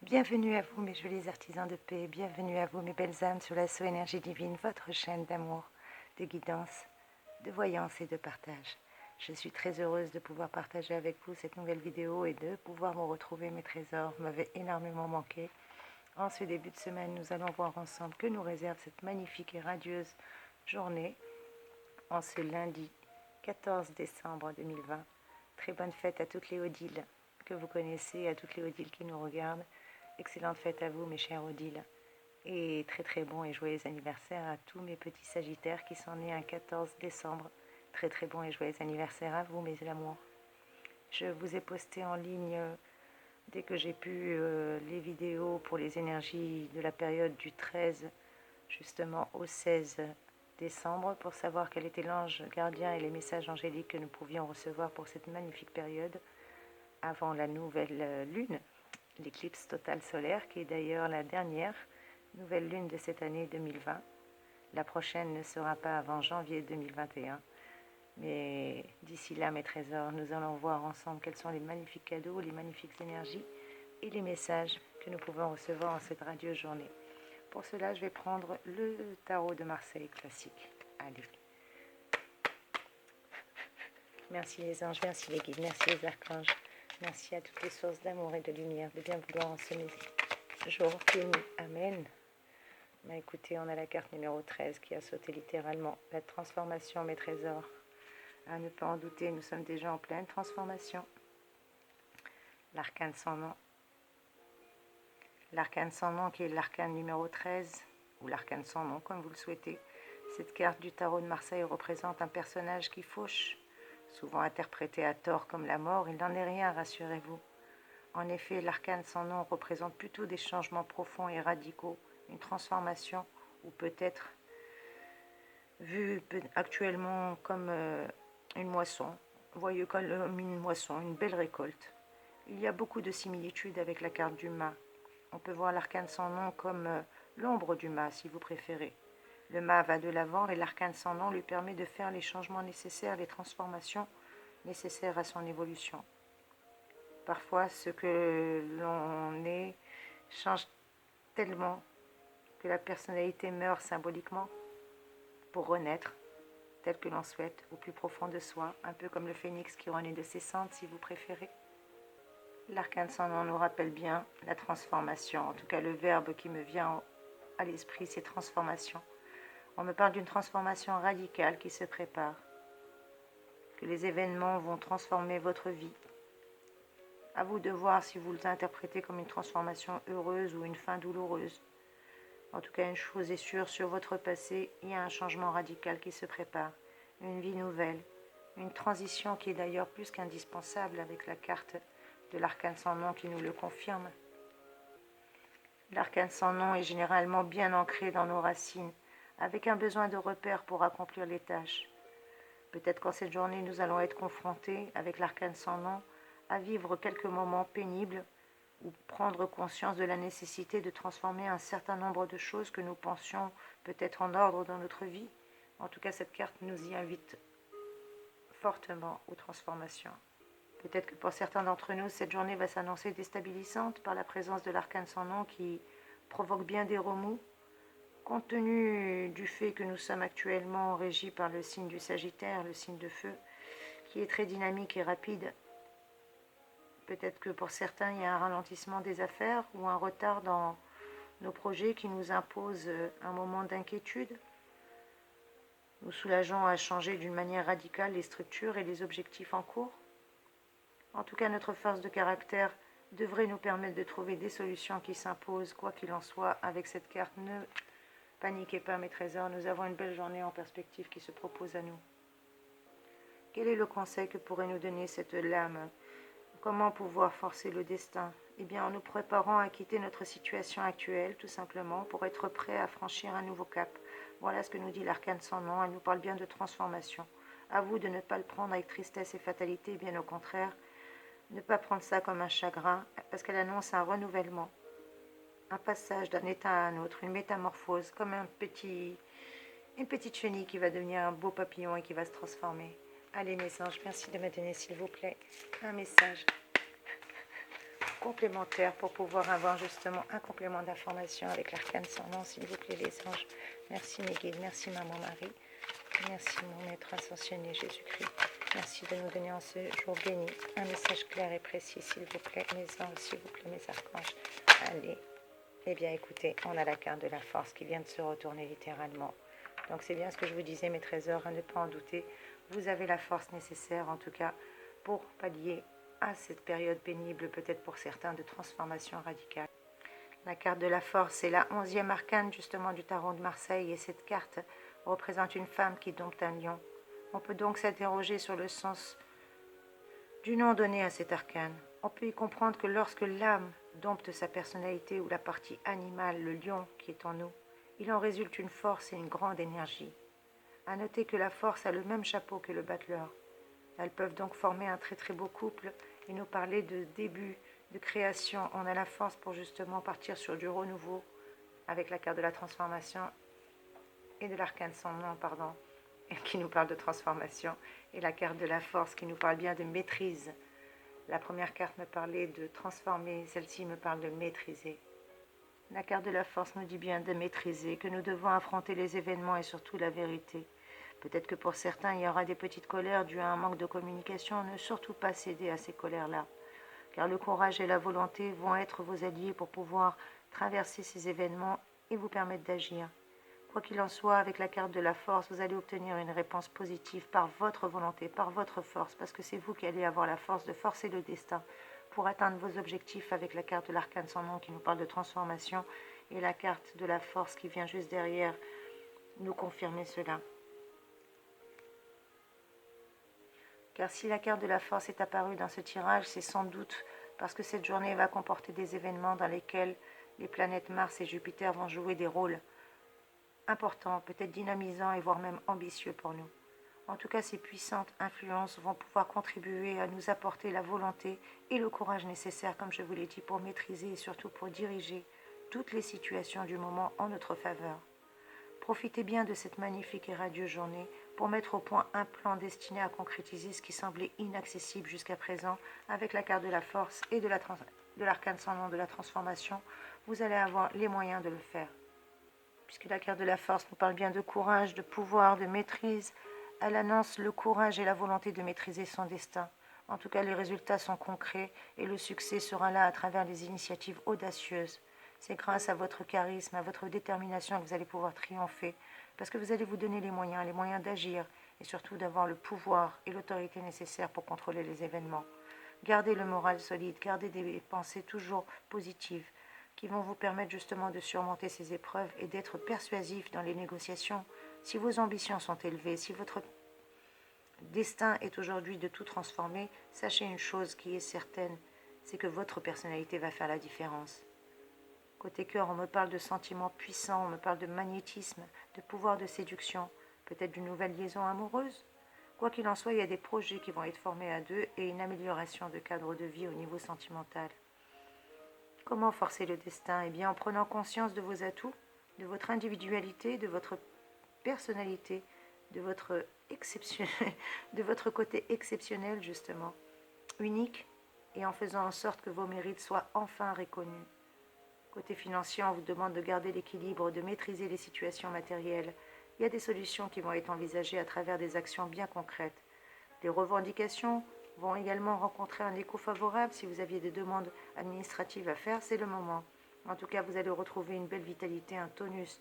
Bienvenue à vous mes jolis artisans de paix, bienvenue à vous mes belles âmes sur l'assaut énergie divine, votre chaîne d'amour, de guidance, de voyance et de partage. Je suis très heureuse de pouvoir partager avec vous cette nouvelle vidéo et de pouvoir vous retrouver. Mes trésors m'avaient énormément manqué. En ce début de semaine, nous allons voir ensemble que nous réserve cette magnifique et radieuse journée en ce lundi 14 décembre 2020. Très bonne fête à toutes les Odiles que vous connaissez, à toutes les Odiles qui nous regardent. Excellente fête à vous mes chers Odiles. Et très très bon et joyeux anniversaire à tous mes petits Sagittaires qui sont nés un 14 décembre. Très très bon et joyeux anniversaire à vous mes amours. Je vous ai posté en ligne dès que j'ai pu les vidéos pour les énergies de la période du 13 justement au 16 décembre pour savoir quel était l'ange gardien et les messages angéliques que nous pouvions recevoir pour cette magnifique période avant la nouvelle lune, l'éclipse totale solaire qui est d'ailleurs la dernière nouvelle lune de cette année 2020. La prochaine ne sera pas avant janvier 2021. Mais d'ici là, mes trésors, nous allons voir ensemble quels sont les magnifiques cadeaux, les magnifiques énergies et les messages que nous pouvons recevoir en cette radieuse journée. Pour cela, je vais prendre le tarot de Marseille classique. Allez. Merci les anges, merci les guides, merci les archanges. Merci à toutes les sources d'amour et de lumière, de bien vouloir en ce jour béni. Amen. Bah, écoutez, on a la carte numéro 13 qui a sauté littéralement. La transformation, mes trésors. À ne pas en douter, nous sommes déjà en pleine transformation. L'arcane sans nom. L'arcane sans nom qui est l'arcane numéro 13, ou l'arcane sans nom, comme vous le souhaitez. Cette carte du tarot de Marseille représente un personnage qui fauche, souvent interprété à tort comme la mort. Il n'en est rien, rassurez-vous. En effet, l'arcane sans nom représente plutôt des changements profonds et radicaux, une transformation, ou peut-être vu actuellement comme une moisson, voyez comme une moisson, une belle récolte. Il y a beaucoup de similitudes avec la carte du mât. On peut voir l'arcane sans nom comme l'ombre du mât, si vous préférez. Le mât va de l'avant et l'arcane sans nom lui permet de faire les changements nécessaires, les transformations nécessaires à son évolution. Parfois, ce que l'on est change tellement que la personnalité meurt symboliquement pour renaître, tel que l'on souhaite, au plus profond de soi, un peu comme le phénix qui renaît de ses cendres, si vous préférez. L'arcane sans nom nous rappelle bien la transformation, en tout cas le verbe qui me vient à l'esprit, c'est transformation. On me parle d'une transformation radicale qui se prépare, que les événements vont transformer votre vie. À vous de voir si vous l'interprétez comme une transformation heureuse ou une fin douloureuse. En tout cas, une chose est sûre, sur votre passé, il y a un changement radical qui se prépare, une vie nouvelle, une transition qui est d'ailleurs plus qu'indispensable avec la carte de l'arcane sans nom qui nous le confirme. L'arcane sans nom est généralement bien ancré dans nos racines, avec un besoin de repères pour accomplir les tâches. Peut-être qu'en cette journée, nous allons être confrontés, avec l'arcane sans nom, à vivre quelques moments pénibles ou prendre conscience de la nécessité de transformer un certain nombre de choses que nous pensions peut-être en ordre dans notre vie. En tout cas, cette carte nous y invite fortement aux transformations. Peut-être que pour certains d'entre nous, cette journée va s'annoncer déstabilisante par la présence de l'arcane sans nom qui provoque bien des remous. Compte tenu du fait que nous sommes actuellement régis par le signe du Sagittaire, le signe de feu, qui est très dynamique et rapide, peut-être que pour certains, il y a un ralentissement des affaires ou un retard dans nos projets qui nous impose un moment d'inquiétude. Nous soulageons à changer d'une manière radicale les structures et les objectifs en cours. En tout cas, notre force de caractère devrait nous permettre de trouver des solutions qui s'imposent, quoi qu'il en soit, avec cette carte. Ne paniquez pas, mes trésors, nous avons une belle journée en perspective qui se propose à nous. Quel est le conseil que pourrait nous donner cette lame ? Comment pouvoir forcer le destin ? Eh bien, en nous préparant à quitter notre situation actuelle, tout simplement, pour être prêt à franchir un nouveau cap. Voilà ce que nous dit l'arcane sans nom. Elle nous parle bien de transformation. À vous de ne pas le prendre avec tristesse et fatalité, bien au contraire. Ne pas prendre ça comme un chagrin, parce qu'elle annonce un renouvellement, un passage d'un état à un autre, une métamorphose, comme une petite chenille qui va devenir un beau papillon et qui va se transformer. Allez mes anges, merci de me donner s'il vous plaît un message complémentaire pour pouvoir avoir justement un complément d'information avec l'arcane sans nom, s'il vous plaît les anges. Merci mes guides, merci maman Marie, merci mon maître ascensionné Jésus-Christ. Merci de nous donner en ce jour béni un message clair et précis, s'il vous plaît, mes anges, s'il vous plaît, mes archanges. Allez, eh bien écoutez, on a la carte de la force qui vient de se retourner littéralement. Donc c'est bien ce que je vous disais, mes trésors, à ne pas en douter. Vous avez la force nécessaire, en tout cas, pour pallier à cette période pénible, peut-être pour certains, de transformation radicale. La carte de la force, c'est la 11e arcane, justement, du tarot de Marseille, et cette carte représente une femme qui dompte un lion. On peut donc s'interroger sur le sens du nom donné à cet arcane. On peut y comprendre que lorsque l'âme dompte sa personnalité ou la partie animale, le lion qui est en nous, il en résulte une force et une grande énergie. À noter que la force a le même chapeau que le battleur. Elles peuvent donc former un très très beau couple et nous parler de début, de création. On a la force pour justement partir sur du renouveau avec la carte de la transformation et de l'arcane sans nom, qui nous parle de transformation, et la carte de la force qui nous parle bien de maîtrise. La première carte me parlait de transformer, celle-ci me parle de maîtriser. La carte de la force nous dit bien de maîtriser, que nous devons affronter les événements et surtout la vérité. Peut-être que pour certains, il y aura des petites colères dues à un manque de communication. Ne surtout pas céder à ces colères-là, car le courage et la volonté vont être vos alliés pour pouvoir traverser ces événements et vous permettre d'agir. Quoi qu'il en soit, avec la carte de la force, vous allez obtenir une réponse positive par votre volonté, par votre force, parce que c'est vous qui allez avoir la force de forcer le destin pour atteindre vos objectifs avec la carte de l'arcane sans nom qui nous parle de transformation et la carte de la force qui vient juste derrière nous confirmer cela. Car si la carte de la force est apparue dans ce tirage, c'est sans doute parce que cette journée va comporter des événements dans lesquels les planètes Mars et Jupiter vont jouer des rôles importants, peut-être dynamisants et voire même ambitieux pour nous. En tout cas, ces puissantes influences vont pouvoir contribuer à nous apporter la volonté et le courage nécessaires, comme je vous l'ai dit, pour maîtriser et surtout pour diriger toutes les situations du moment en notre faveur. Profitez bien de cette magnifique et radieuse journée pour mettre au point un plan destiné à concrétiser ce qui semblait inaccessible jusqu'à présent. Avec la carte de la force et de l'arcane sans nom de la transformation, vous allez avoir les moyens de le faire. Puisque la carte de la force nous parle bien de courage, de pouvoir, de maîtrise, elle annonce le courage et la volonté de maîtriser son destin. En tout cas, les résultats sont concrets et le succès sera là à travers des initiatives audacieuses. C'est grâce à votre charisme, à votre détermination que vous allez pouvoir triompher, parce que vous allez vous donner les moyens d'agir et surtout d'avoir le pouvoir et l'autorité nécessaires pour contrôler les événements. Gardez le moral solide, gardez des pensées toujours positives qui vont vous permettre justement de surmonter ces épreuves et d'être persuasif dans les négociations. Si vos ambitions sont élevées, si votre destin est aujourd'hui de tout transformer, sachez une chose qui est certaine, c'est que votre personnalité va faire la différence. Côté cœur, on me parle de sentiments puissants, on me parle de magnétisme, de pouvoir de séduction, peut-être d'une nouvelle liaison amoureuse. Quoi qu'il en soit, il y a des projets qui vont être formés à deux et une amélioration de cadre de vie au niveau sentimental. Comment forcer le destin? Eh bien, en prenant conscience de vos atouts, de votre individualité, de votre personnalité, de votre côté exceptionnel, justement, unique, et en faisant en sorte que vos mérites soient enfin reconnus. Côté financier, on vous demande de garder l'équilibre, de maîtriser les situations matérielles. Il y a des solutions qui vont être envisagées à travers des actions bien concrètes. Les revendications vont également rencontrer un écho favorable. Si vous aviez des demandes administratives à faire, c'est le moment. En tout cas, vous allez retrouver une belle vitalité, un tonus,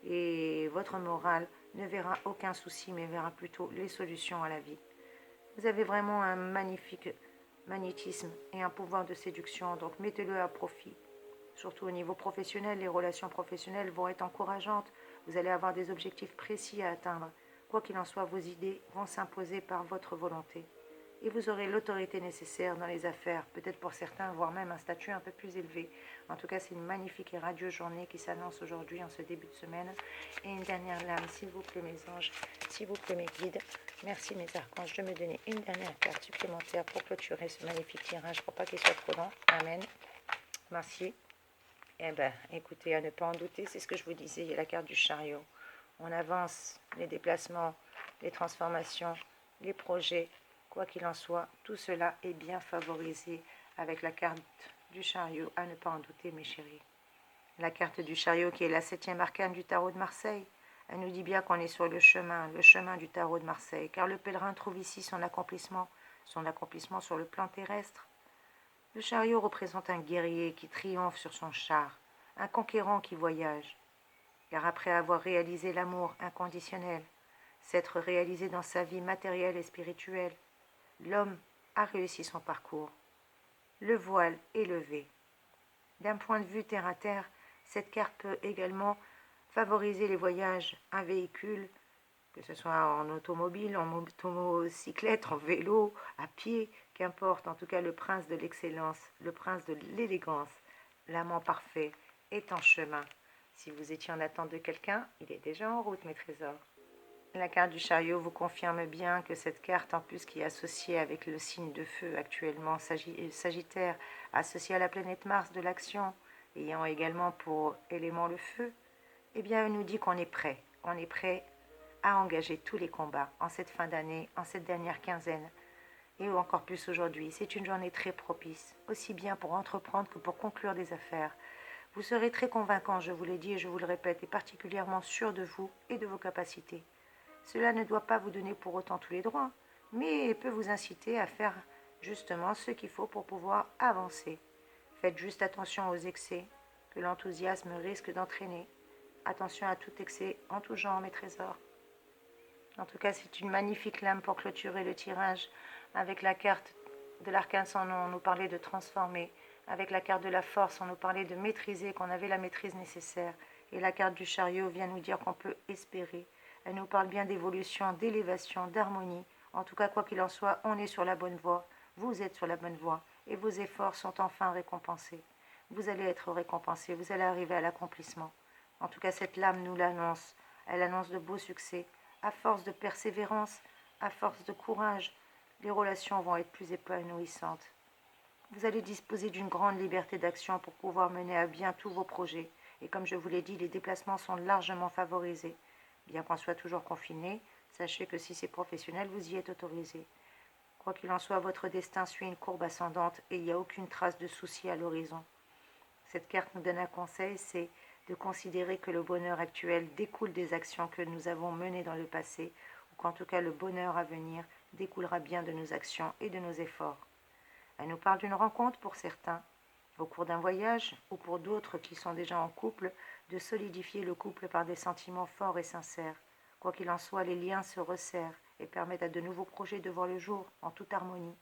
et votre morale ne verra aucun souci, mais verra plutôt les solutions à la vie. Vous avez vraiment un magnifique magnétisme et un pouvoir de séduction, donc mettez-le à profit. Surtout au niveau professionnel, les relations professionnelles vont être encourageantes. Vous allez avoir des objectifs précis à atteindre. Quoi qu'il en soit, vos idées vont s'imposer par votre volonté. Et vous aurez l'autorité nécessaire dans les affaires, peut-être pour certains, voire même un statut un peu plus élevé. En tout cas, c'est une magnifique et radieuse journée qui s'annonce aujourd'hui en ce début de semaine. Et une dernière lame, s'il vous plaît mes anges, s'il vous plaît mes guides. Merci mes archanges de me donner une dernière carte supplémentaire pour clôturer ce magnifique tirage, pour pas qu'il soit trop long. Amen. Merci. Eh bien, écoutez, à ne pas en douter, c'est ce que je vous disais, il y a la carte du chariot. On avance, les déplacements, les transformations, les projets Quoi qu'il en soit, tout cela est bien favorisé avec la carte du chariot, à ne pas en douter, mes chéris. La carte du chariot qui est la 7e arcane du tarot de Marseille, elle nous dit bien qu'on est sur le chemin du tarot de Marseille, car le pèlerin trouve ici son accomplissement sur le plan terrestre. Le chariot représente un guerrier qui triomphe sur son char, un conquérant qui voyage, car après avoir réalisé l'amour inconditionnel, s'être réalisé dans sa vie matérielle et spirituelle, l'homme a réussi son parcours. Le voile est levé. D'un point de vue terre à terre, cette carte peut également favoriser les voyages, un véhicule, que ce soit en automobile, en motocyclette, en vélo, à pied, qu'importe, en tout cas le prince de l'excellence, le prince de l'élégance, l'amant parfait est en chemin. Si vous étiez en attente de quelqu'un, il est déjà en route, mes trésors. La carte du chariot vous confirme bien que cette carte, en plus qui est associée avec le signe de feu actuellement, Sagittaire, associée à la planète Mars de l'action, ayant également pour élément le feu, eh bien, elle nous dit qu'on est prêt. On est prêt à engager tous les combats en cette fin d'année, en cette dernière quinzaine, et encore plus aujourd'hui. C'est une journée très propice, aussi bien pour entreprendre que pour conclure des affaires. Vous serez très convaincant, je vous l'ai dit et je vous le répète, et particulièrement sûr de vous et de vos capacités. Cela ne doit pas vous donner pour autant tous les droits, mais peut vous inciter à faire justement ce qu'il faut pour pouvoir avancer. Faites juste attention aux excès que l'enthousiasme risque d'entraîner. Attention à tout excès en tout genre, mes trésors. En tout cas, c'est une magnifique lame pour clôturer le tirage. Avec la carte de l'arcane sans nom, on nous parlait de transformer. Avec la carte de la force, on nous parlait de maîtriser, qu'on avait la maîtrise nécessaire. Et la carte du chariot vient nous dire qu'on peut espérer. Elle nous parle bien d'évolution, d'élévation, d'harmonie. En tout cas, quoi qu'il en soit, on est sur la bonne voie. Vous êtes sur la bonne voie et vos efforts sont enfin récompensés. Vous allez être récompensé, vous allez arriver à l'accomplissement. En tout cas, cette lame nous l'annonce. Elle annonce de beaux succès. À force de persévérance, à force de courage, les relations vont être plus épanouissantes. Vous allez disposer d'une grande liberté d'action pour pouvoir mener à bien tous vos projets. Et comme je vous l'ai dit, les déplacements sont largement favorisés. Bien qu'on soit toujours confiné, sachez que si c'est professionnel, vous y êtes autorisé. Quoi qu'il en soit, votre destin suit une courbe ascendante et il n'y a aucune trace de souci à l'horizon. Cette carte nous donne un conseil, c'est de considérer que le bonheur actuel découle des actions que nous avons menées dans le passé, ou qu'en tout cas le bonheur à venir découlera bien de nos actions et de nos efforts. Elle nous parle d'une rencontre pour certains, au cours d'un voyage, ou pour d'autres qui sont déjà en couple, de solidifier le couple par des sentiments forts et sincères. Quoi qu'il en soit, les liens se resserrent et permettent à de nouveaux projets de voir le jour en toute harmonie.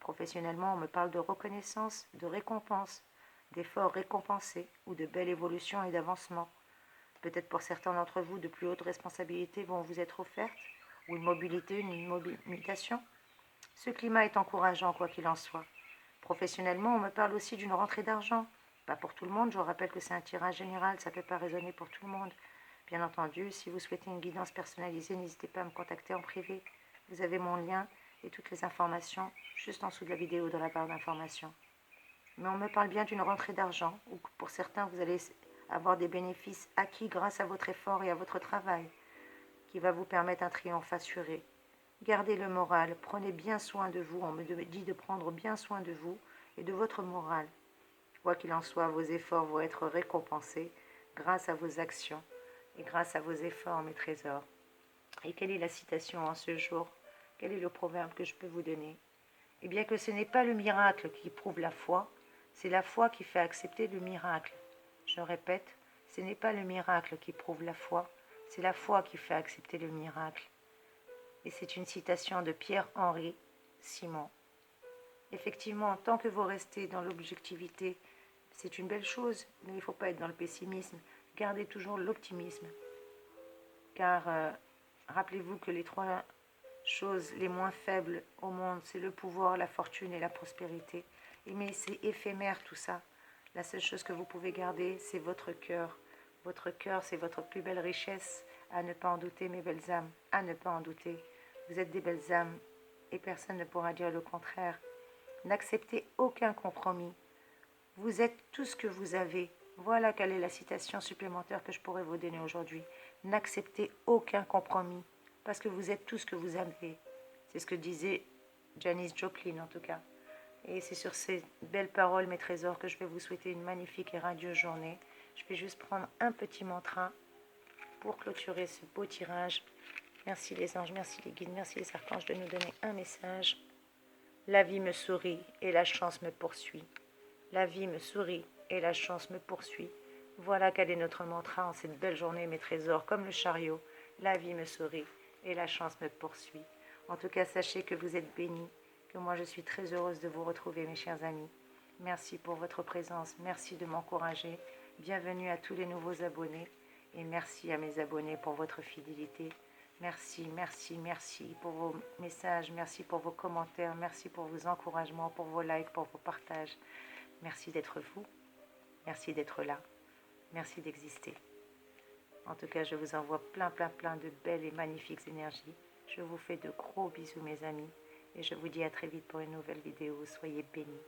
Professionnellement, on me parle de reconnaissance, de récompense, d'efforts récompensés ou de belle évolution et d'avancement. Peut-être pour certains d'entre vous, de plus hautes responsabilités vont vous être offertes, ou une mobilité, une mutation. Ce climat est encourageant, quoi qu'il en soit. Professionnellement, on me parle aussi d'une rentrée d'argent. Pas pour tout le monde, je vous rappelle que c'est un tirage général, ça ne peut pas résonner pour tout le monde. Bien entendu, si vous souhaitez une guidance personnalisée, n'hésitez pas à me contacter en privé. Vous avez mon lien et toutes les informations juste en dessous de la vidéo dans la barre d'informations. Mais on me parle bien d'une rentrée d'argent, où pour certains, vous allez avoir des bénéfices acquis grâce à votre effort et à votre travail, qui va vous permettre un triomphe assuré. Gardez le moral, prenez bien soin de vous, on me dit de prendre bien soin de vous et de votre moral. Quoi qu'il en soit, vos efforts vont être récompensés grâce à vos actions et grâce à vos efforts, mes trésors. Et quelle est la citation en ce jour? Quel est le proverbe que je peux vous donner? Eh bien que ce n'est pas le miracle qui prouve la foi, c'est la foi qui fait accepter le miracle. Je répète, ce n'est pas le miracle qui prouve la foi, c'est la foi qui fait accepter le miracle. Et c'est une citation de Pierre-Henri Simon. Effectivement, tant que vous restez dans l'objectivité, c'est une belle chose, mais il ne faut pas être dans le pessimisme. Gardez toujours l'optimisme. Car rappelez-vous que les trois choses les moins faibles au monde, c'est le pouvoir, la fortune et la prospérité. Mais c'est éphémère tout ça. La seule chose que vous pouvez garder, c'est votre cœur. Votre cœur, c'est votre plus belle richesse. À ne pas en douter, mes belles âmes. À ne pas en douter. Vous êtes des belles âmes et personne ne pourra dire le contraire. N'acceptez aucun compromis. Vous êtes tout ce que vous avez. Voilà quelle est la citation supplémentaire que je pourrais vous donner aujourd'hui. N'acceptez aucun compromis parce que vous êtes tout ce que vous avez. C'est ce que disait Janis Joplin en tout cas. Et c'est sur ces belles paroles, mes trésors, que je vais vous souhaiter une magnifique et radieuse journée. Je vais juste prendre un petit mantra pour clôturer ce beau tirage. Merci les anges, merci les guides, merci les archanges de nous donner un message. La vie me sourit et la chance me poursuit. La vie me sourit et la chance me poursuit. Voilà quel est notre mantra en cette belle journée, mes trésors, comme le chariot. La vie me sourit et la chance me poursuit. En tout cas, sachez que vous êtes bénis, que moi je suis très heureuse de vous retrouver, mes chers amis. Merci pour votre présence, merci de m'encourager. Bienvenue à tous les nouveaux abonnés et merci à mes abonnés pour votre fidélité. Merci, merci, merci pour vos messages, merci pour vos commentaires, merci pour vos encouragements, pour vos likes, pour vos partages. Merci d'être vous, merci d'être là, merci d'exister. En tout cas, je vous envoie plein de belles et magnifiques énergies. Je vous fais de gros bisous, mes amis, et je vous dis à très vite pour une nouvelle vidéo. Soyez bénis.